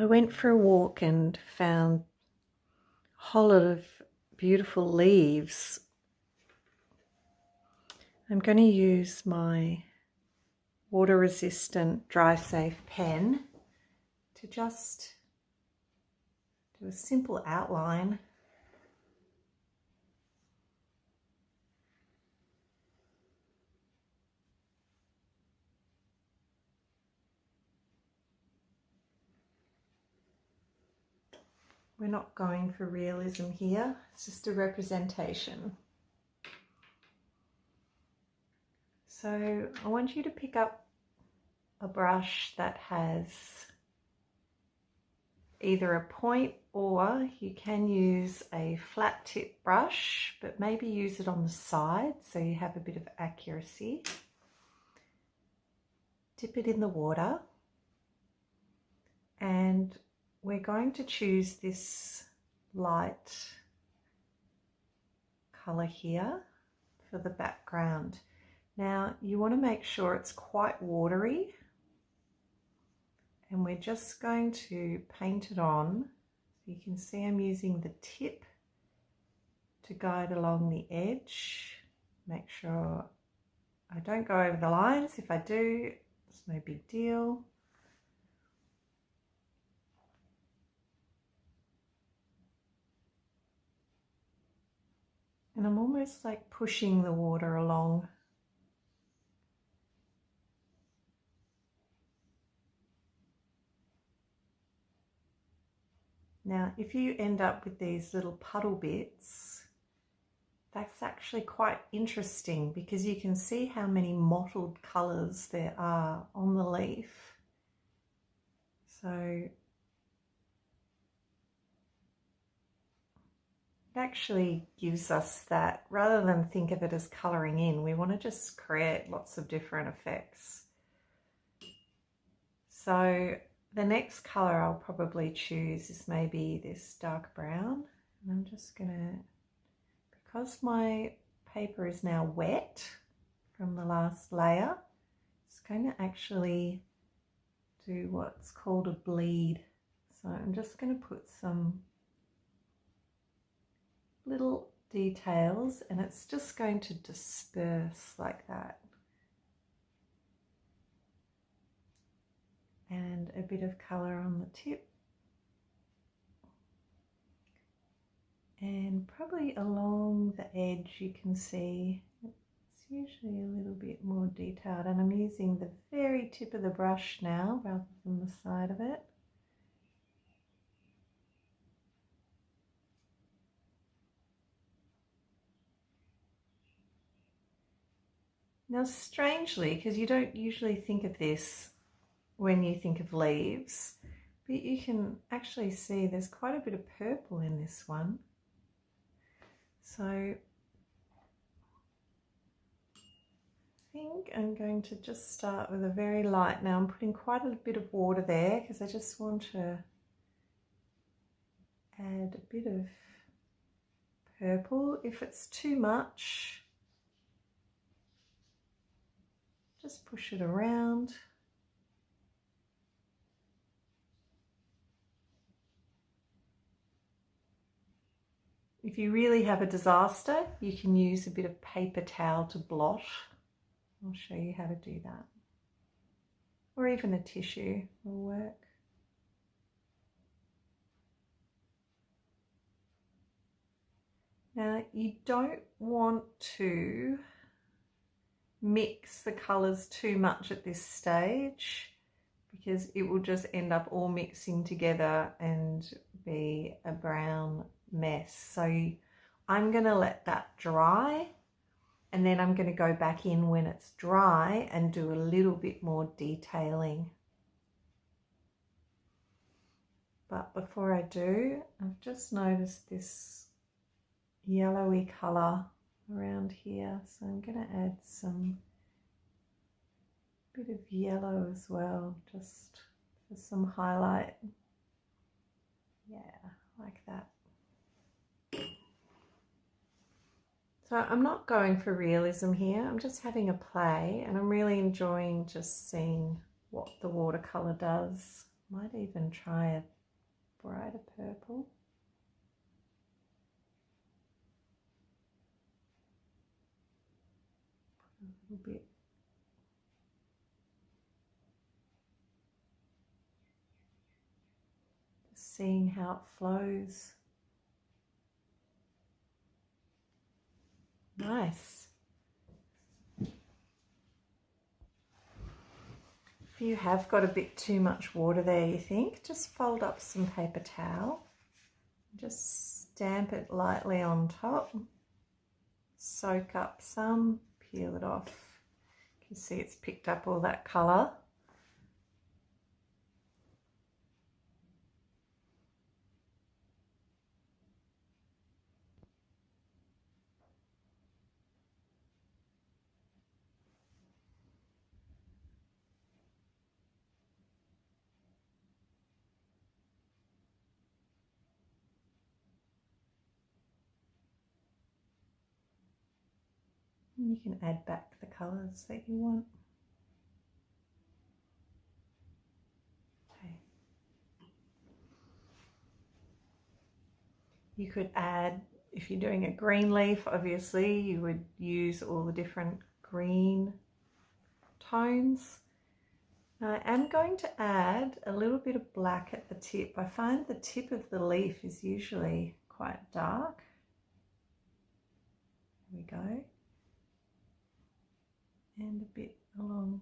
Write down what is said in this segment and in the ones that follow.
I went for a walk and found a whole lot of beautiful leaves. I'm going to use my water resistant dry safe pen to just do a simple outline. We're not going for realism here, it's just a representation. So I want you to pick up a brush that has either a point, or you can use a flat tip brush, but maybe use it on the side so you have a bit of accuracy. Dip it in the water, and we're going to choose this light colour here for the background. Now you want to make sure it's quite watery, and we're just going to paint it on. You can see I'm using the tip to guide along the edge. Make sure I don't go over the lines. If I do, it's no big deal. And I'm almost like pushing the water along. Now, if you end up with these little puddle bits, that's actually quite interesting because you can see how many mottled colours there are on the leaf. So it actually gives us that, rather than think of it as colouring in, we want to just create lots of different effects. So the next colour I'll probably choose is maybe this dark brown. And I'm just gonna, because my paper is now wet from the last layer, it's going to actually do what's called a bleed. So I'm just going to put some little details, and it's just going to disperse like that. And a bit of colour on the tip, and probably along the edge you can see it's usually a little bit more detailed, and I'm using the very tip of the brush now rather than the side of it. Now strangely, because you don't usually think of this when you think of leaves, but you can actually see there's quite a bit of purple in this one. So I think I'm going to just start with a very light. Now I'm putting quite a bit of water there because I just want to add a bit of purple. If it's too much, just push it around. If you really have a disaster, you can use a bit of paper towel to blot. I'll show you how to do that. Or even a tissue will work. Now you don't want to mix the colours too much at this stage, because it will just end up all mixing together and be a brown mess. So I'm going to let that dry, and then I'm going to go back in when it's dry and do a little bit more detailing. But before I do, I've just noticed this yellowy colour around here, so I'm going to add some bit of yellow as well, just for some highlight. Yeah, like that. So I'm not going for realism here, I'm just having a play, and I'm really enjoying just seeing what the watercolour does Might even try a brighter purple. Put a little bit. Just seeing how it flows. Nice. If you have got a bit too much water there, you think, just fold up some paper towel. Just stamp it lightly on top. Soak up some, peel it off. You can see it's picked up all that colour. And you can add back the colours that you want. Okay. You could add, if you're doing a green leaf, obviously you would use all the different green tones. I am going to add a little bit of black at the tip. I find the tip of the leaf is usually quite dark. There we go. And a bit along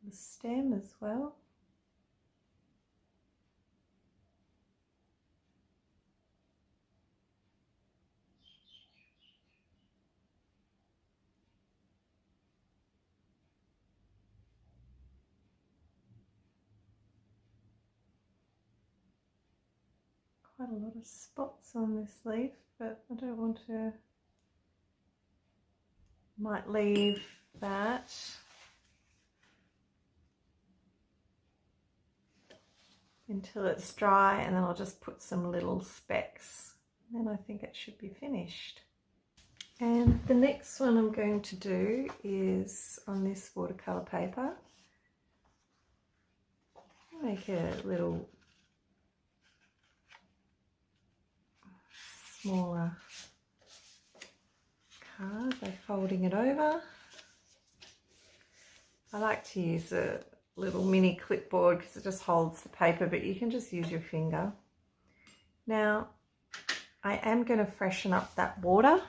the stem as well. Quite a lot of spots on this leaf, but I don't want to. Might leave that. Until it's dry, and then I'll just put some little specks. And then I think it should be finished. And the next one I'm going to do is on this watercolour paper. Make a little smaller card by folding it over. I like to use a little mini clipboard because it just holds the paper, but you can just use your finger. Now I am going to freshen up that water.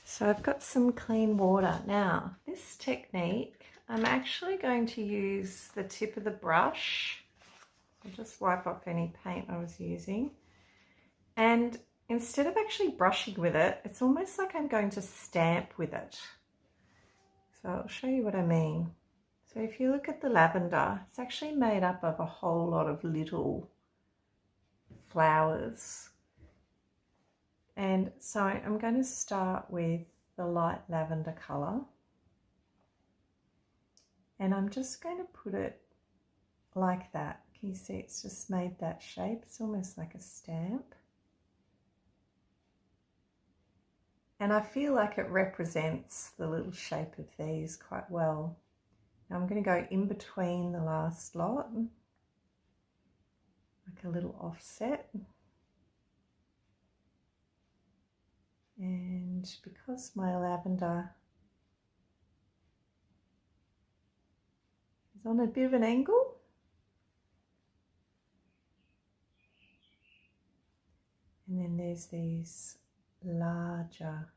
So I've got some clean water. Now this technique, I'm actually going to use the tip of the brush. I'll just wipe off any paint I was using. And instead of actually brushing with it, it's almost like I'm going to stamp with it. So I'll show you what I mean. So if you look at the lavender, it's actually made up of a whole lot of little flowers. And so I'm going to start with the light lavender colour. And I'm just going to put it like that. Can you see it's just made that shape? It's almost like a stamp. And I feel like it represents the little shape of these quite well. Now I'm going to go in between the last lot, like a little offset. And because my lavender is on a bit of an angle, and then there's these larger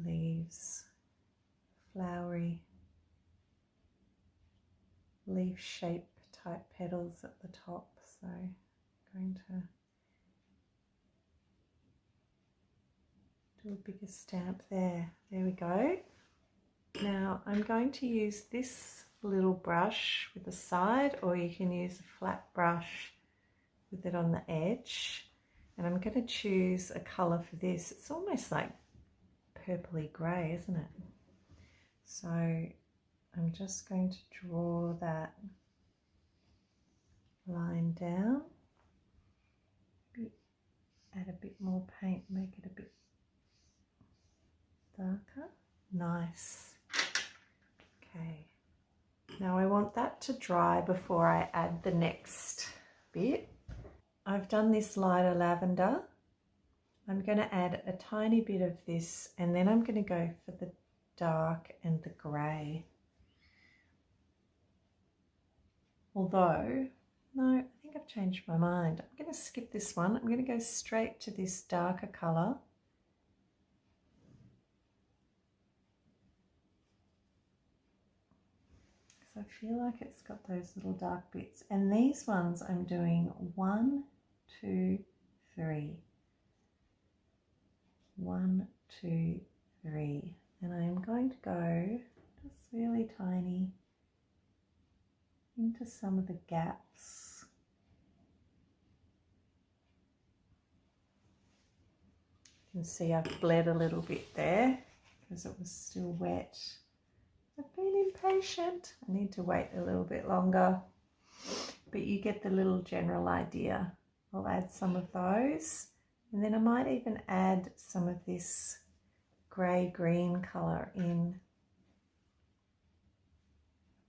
leaves, flowery leaf shape type petals at the top. So I'm going to do a bigger stamp there. There we go. Now I'm going to use this little brush with the side, or you can use a flat brush with it on the edge. And I'm going to choose a colour for this. It's almost like purpley grey, isn't it? So I'm just going to draw that line down, add a bit more paint, make it a bit darker. Nice. Okay. Now I want that to dry before I add the next bit. I've done this lighter lavender. I'm going to add a tiny bit of this, and then I'm going to go for the dark and the grey. Although, no, I think I've changed my mind. I'm going to skip this one. I'm going to go straight to this darker colour. Because I feel like it's got those little dark bits. And these ones I'm doing 1, 2, 3. 1, 2, 3. And I'm going to go just really tiny into some of the gaps. You can see I've bled a little bit there because it was still wet. I've been impatient. I need to wait a little bit longer, but you get the little general idea. I'll add some of those, and then I might even add some of this grey-green colour in.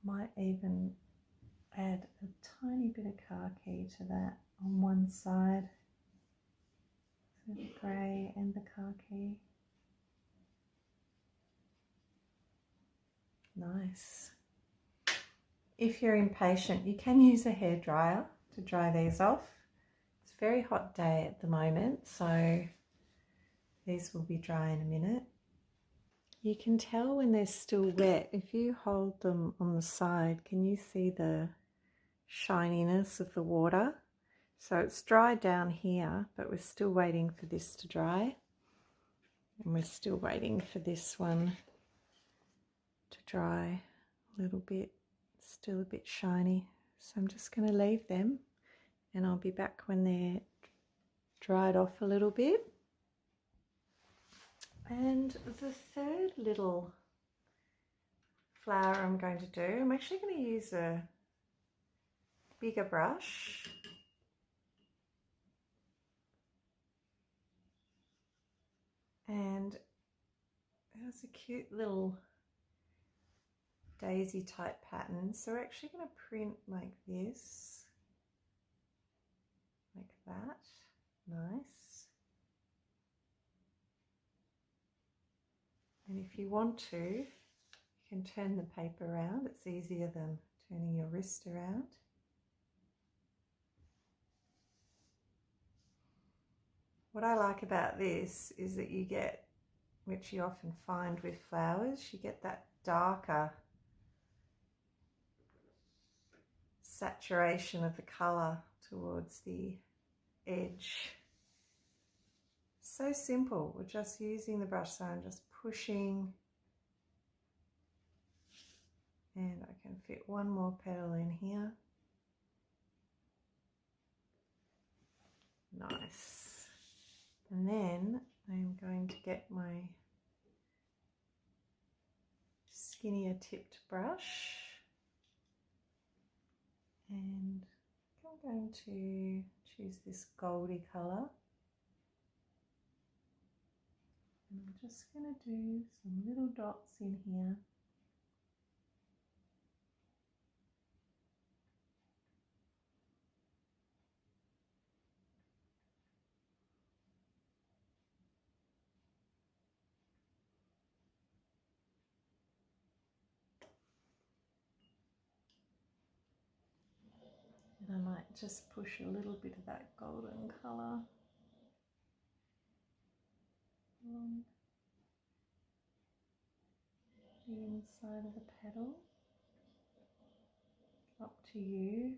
Might even add a tiny bit of khaki to that on one side. So the grey and the khaki. Nice. If you're impatient, you can use a hairdryer to dry these off. It's a very hot day at the moment, so these will be dry in a minute. You can tell when they're still wet. If you hold them on the side, can you see the shininess of the water? So it's dry down here, but we're still waiting for this to dry. And we're still waiting for this one to dry a little bit, still a bit shiny. So I'm just going to leave them, and I'll be back when they're dried off a little bit. And the third little flower I'm going to do, I'm actually going to use a bigger brush. And there's a cute little daisy type pattern. So we're actually going to print like this, like that. Nice. And if you want to, you can turn the paper around. It's easier than turning your wrist around. What I like about this is that you get, which you often find with flowers, you get that darker saturation of the colour towards the edge. So simple. We're just using the brush, so I'm just pushing, and I can fit one more petal in here. Nice. And then I'm going to get my skinnier tipped brush, and I'm going to choose this goldy colour. And I'm just going to do some little dots in here. And I might just push a little bit of that golden colour along the inside of the petal. Up to you.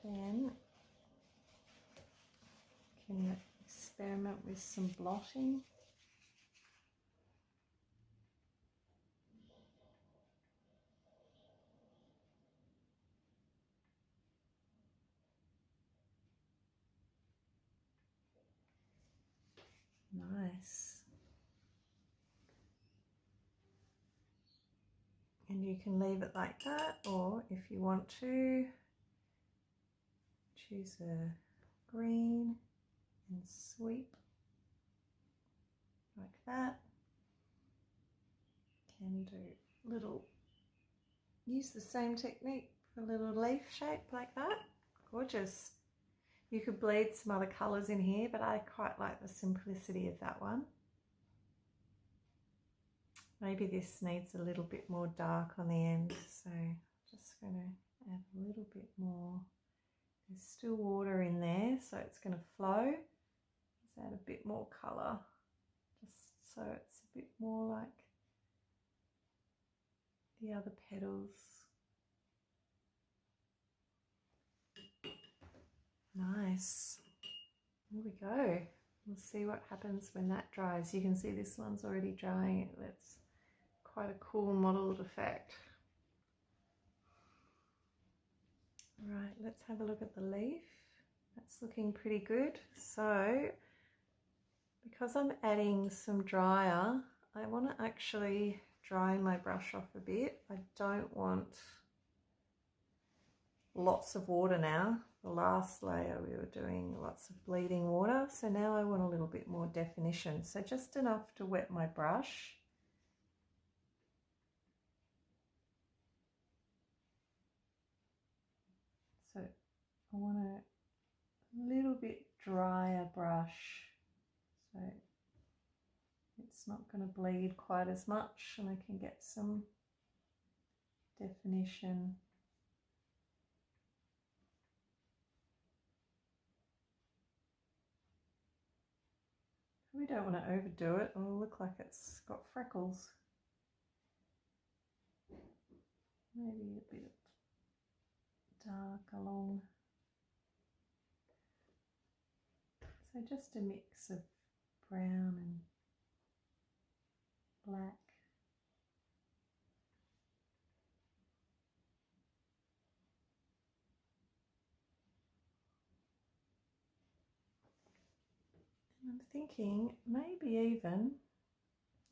Then you can experiment with some blotting. Nice. And you can leave it like that, or if you want to, choose a green and sweep like that. can do use the same technique for a little leaf shape like that. Gorgeous. You could bleed some other colours in here, but I quite like the simplicity of that one. Maybe this needs a little bit more dark on the end, so I'm just going to add a little bit more. There's still water in there, so it's going to flow. Let's add a bit more colour, just so it's a bit more like the other petals. Nice. Here we go. We'll see what happens when that dries. You can see this one's already drying. That's quite a cool mottled effect. Right, let's have a look at the leaf. That's looking pretty good. So, because I'm adding some dryer, I want to actually dry my brush off a bit. I don't want lots of water now. The last layer we were doing lots of bleeding water, so now I want a little bit more definition. So just enough to wet my brush. So I want a little bit drier brush, so it's not going to bleed quite as much and I can get some definition. We don't want to overdo it, it'll look like it's got freckles. Maybe a bit dark along. So just a mix of brown and black. And I'm thinking maybe even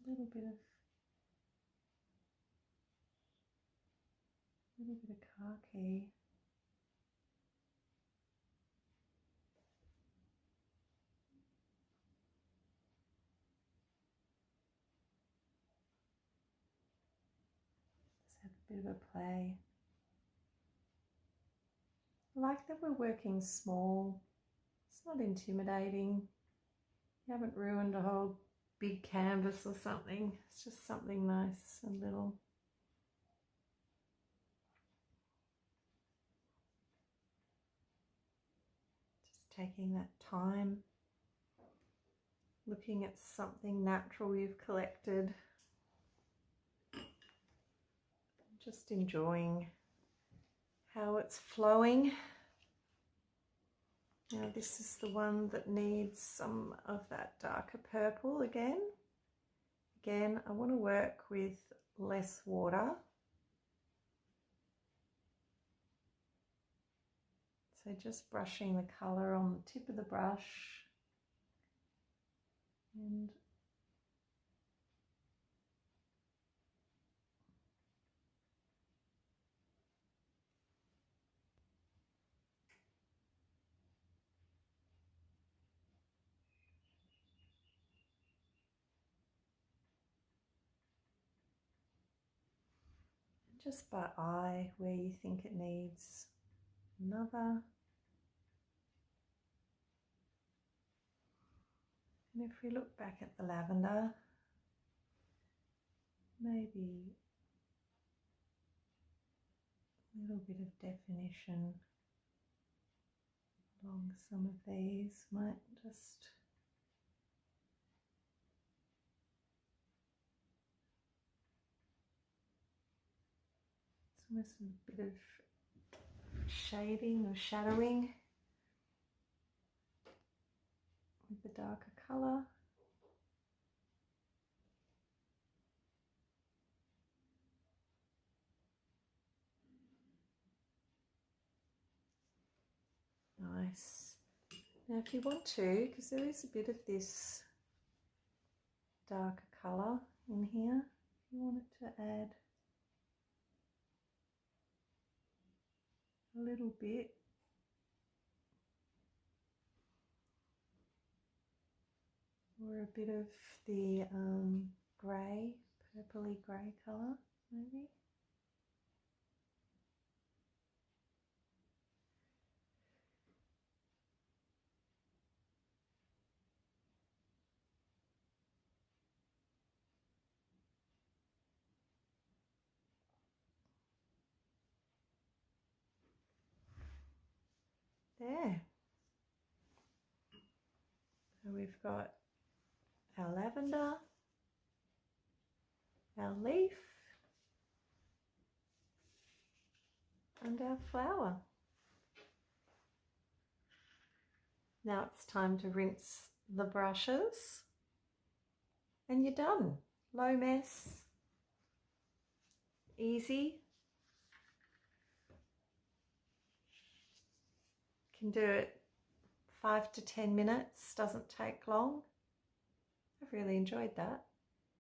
a little bit of khaki. Just have a bit of a play. I like that we're working small. It's not intimidating. You haven't ruined a whole big canvas or something. It's just something nice and little. Just taking that time, looking at something natural you've collected. Just enjoying how it's flowing. Now this is the one that needs some of that darker purple again. Again, I want to work with less water. So just brushing the colour on the tip of the brush and just by eye where you think it needs another. And if we look back at the lavender, maybe a little bit of definition along some of these might just almost a bit of shading or shadowing with the darker colour. Nice. Now if you want to, because there is a bit of this darker colour in here, if you wanted to add a little bit, or a bit of the grey purpley grey colour, maybe. There. So we've got our lavender, our leaf, and our flower. Now it's time to rinse the brushes and you're done. Low mess, easy. Can do it 5 to 10 minutes, doesn't take long. I've really enjoyed that.